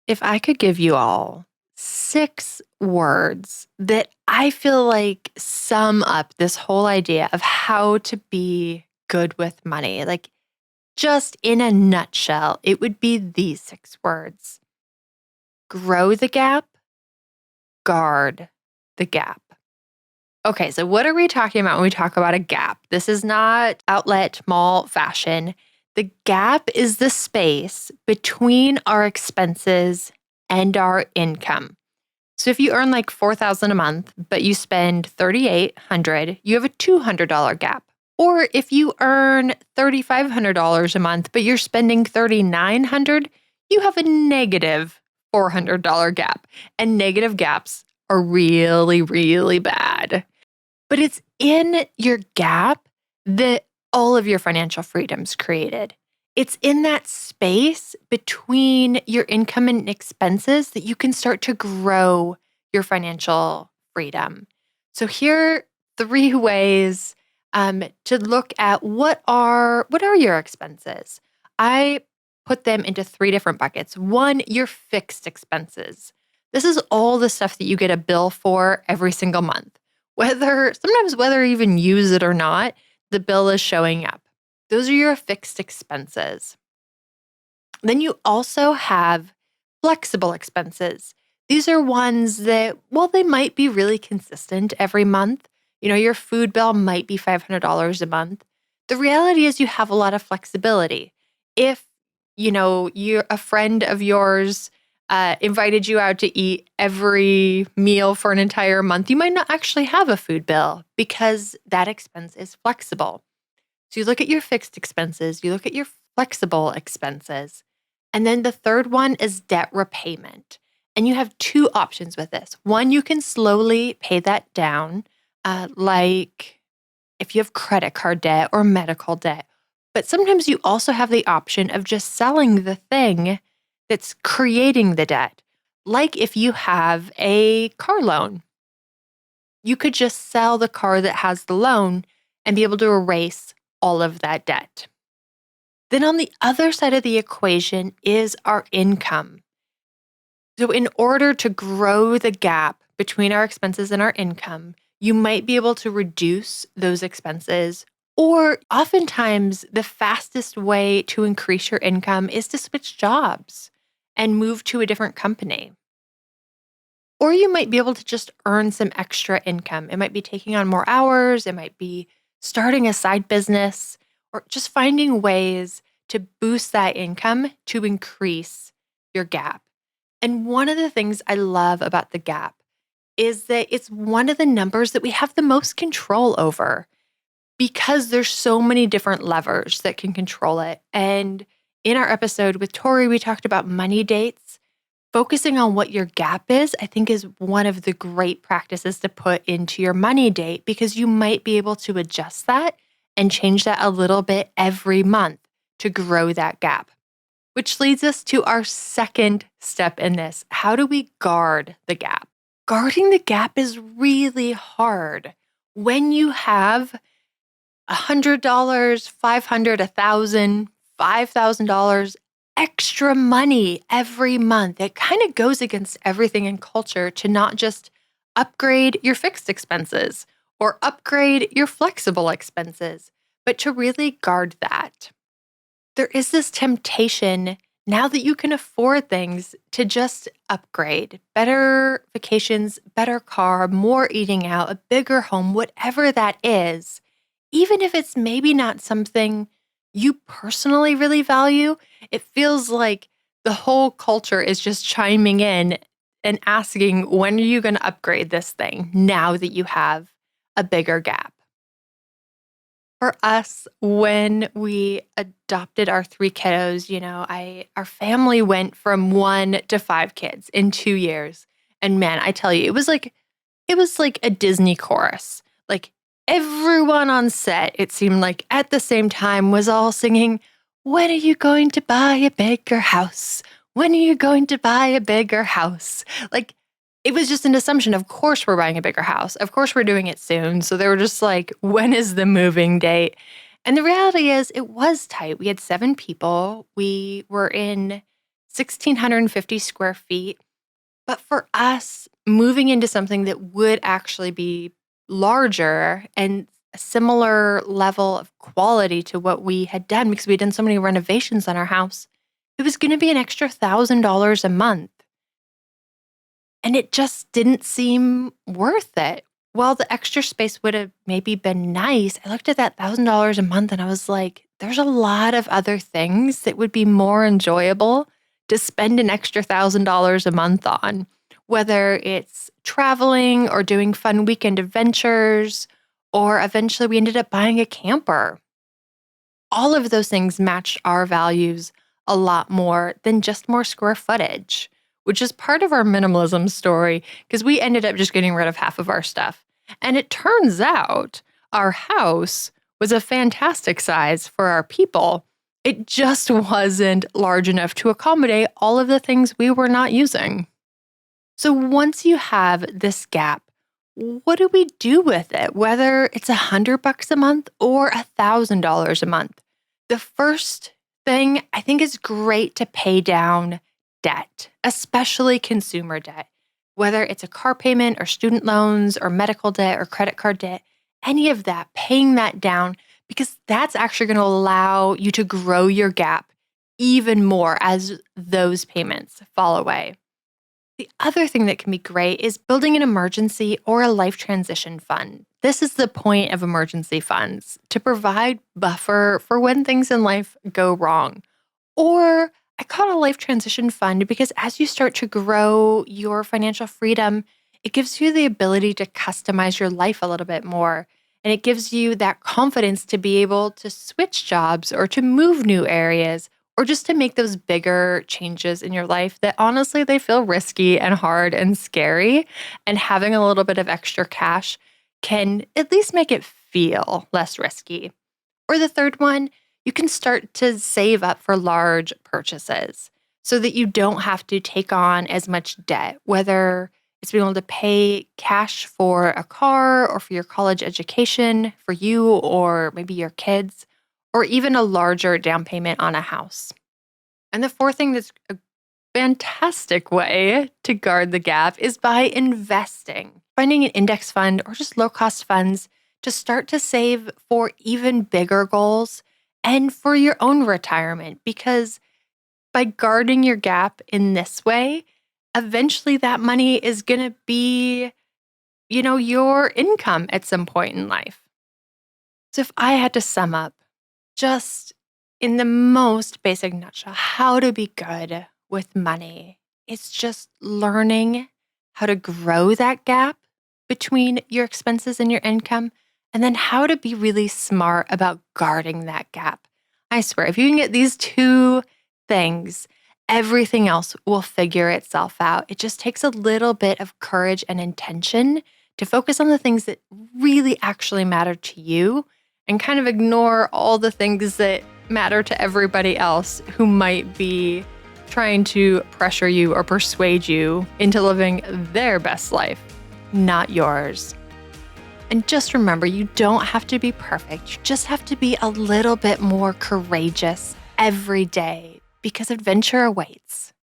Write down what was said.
If I could give you all 6 words that I feel like sum up this whole idea of how to be good with money, like just in a nutshell, it would be these 6 words: grow the gap, guard the gap. Okay, so what are we talking about when we talk about a gap? This is not outlet, mall, fashion. The gap is the space between our expenses and our income. So if you earn like 4,000 a month, but you spend 3,800, you have a $200 gap. Or if you earn $3,500 a month, but you're spending 3,900, you have a negative $400 gap. And negative gaps are really, really bad. But it's in your gap that all of your financial freedom's created. It's in that space between your income and expenses that you can start to grow your financial freedom. So here are 3 ways to look at what are your expenses. I put them into 3 different buckets. One, your fixed expenses. This is all the stuff that you get a bill for every single month. Whether you even use it or not, the bill is showing up. Those are your fixed expenses. Then you also have flexible expenses. These are ones that, while they might be really consistent every month, your food bill might be $500 a month. The reality is you have a lot of flexibility. If, you're a friend of yours invited you out to eat every meal for an entire month, you might not actually have a food bill because that expense is flexible. So you look at your fixed expenses, you look at your flexible expenses, and then the third one is debt repayment. And you have 2 options with this. One, you can slowly pay that down, like if you have credit card debt or medical debt. But sometimes you also have the option of just selling the thing that's creating the debt. Like if you have a car loan, you could just sell the car that has the loan and be able to erase all of that debt. Then on the other side of the equation is our income. So in order to grow the gap between our expenses and our income, you might be able to reduce those expenses. Or oftentimes, the fastest way to increase your income is to switch jobs and move to a different company. Or you might be able to just earn some extra income. It might be taking on more hours, it might be starting a side business, or just finding ways to boost that income to increase your gap. And one of the things I love about the gap is that it's one of the numbers that we have the most control over because there's so many different levers that can control it. And in our episode with Tori, we talked about money dates. Focusing on what your gap is, I think, is one of the great practices to put into your money date because you might be able to adjust that and change that a little bit every month to grow that gap. Which leads us to our second step in this. How do we guard the gap? Guarding the gap is really hard. When you have $100, $500, $1,000, $5,000 extra money every month, it kind of goes against everything in culture to not just upgrade your fixed expenses or upgrade your flexible expenses, but to really guard that. There is this temptation now that you can afford things to just upgrade. Better vacations, better car, more eating out, a bigger home, whatever that is. Even if it's maybe not something you personally really value, it feels like the whole culture is just chiming in and asking, when are you going to upgrade this thing now that you have a bigger gap? For us, when we adopted our 3 kiddos, our family went from 1 to 5 kids in 2 years. And man, I tell you, it was like a Disney chorus. Like everyone on set, it seemed like at the same time was all singing, "When are you going to buy a bigger house? When are you going to buy a bigger house?" Like it was just an assumption. Of course we're buying a bigger house. Of course we're doing it soon. So they were just like, when is the moving date? And the reality is it was tight. We had 7 people. We were in 1,650 square feet. But for us, moving into something that would actually be larger and a similar level of quality to what we had done because we had done so many renovations on our house, it was going to be an extra $1,000 a month. And it just didn't seem worth it. While the extra space would have maybe been nice, I looked at that $1,000 a month and I was like, there's a lot of other things that would be more enjoyable to spend an extra $1,000 a month on, whether it's traveling or doing fun weekend adventures, or eventually we ended up buying a camper. All of those things matched our values a lot more than just more square footage, which is part of our minimalism story because we ended up just getting rid of half of our stuff. And it turns out our house was a fantastic size for our people. It just wasn't large enough to accommodate all of the things we were not using. So once you have this gap, what do we do with it? Whether it's $100 a month or $1,000 a month. The first thing I think is great to pay down debt, especially consumer debt, whether it's a car payment or student loans or medical debt or credit card debt, any of that, paying that down, because that's actually going to allow you to grow your gap even more as those payments fall away. The other thing that can be great is building an emergency or a life transition fund. This is the point of emergency funds, to provide buffer for when things in life go wrong. Or I call it a life transition fund because as you start to grow your financial freedom, it gives you the ability to customize your life a little bit more. And it gives you that confidence to be able to switch jobs or to move new areas or just to make those bigger changes in your life that honestly, they feel risky and hard and scary. And having a little bit of extra cash can at least make it feel less risky. Or the third one, you can start to save up for large purchases so that you don't have to take on as much debt, whether it's being able to pay cash for a car or for your college education for you or maybe your kids, or even a larger down payment on a house. And the fourth thing that's a fantastic way to guard the gap is by investing, finding an index fund or just low-cost funds to start to save for even bigger goals and for your own retirement. Because by guarding your gap in this way, eventually that money is going to be, your income at some point in life. So if I had to sum up, just in the most basic nutshell, how to be good with money, it's just learning how to grow that gap between your expenses and your income, and then how to be really smart about guarding that gap. I swear, if you can get these two things, everything else will figure itself out. It just takes a little bit of courage and intention to focus on the things that really actually matter to you and kind of ignore all the things that matter to everybody else who might be trying to pressure you or persuade you into living their best life, not yours. And just remember, you don't have to be perfect. You just have to be a little bit more courageous every day because adventure awaits.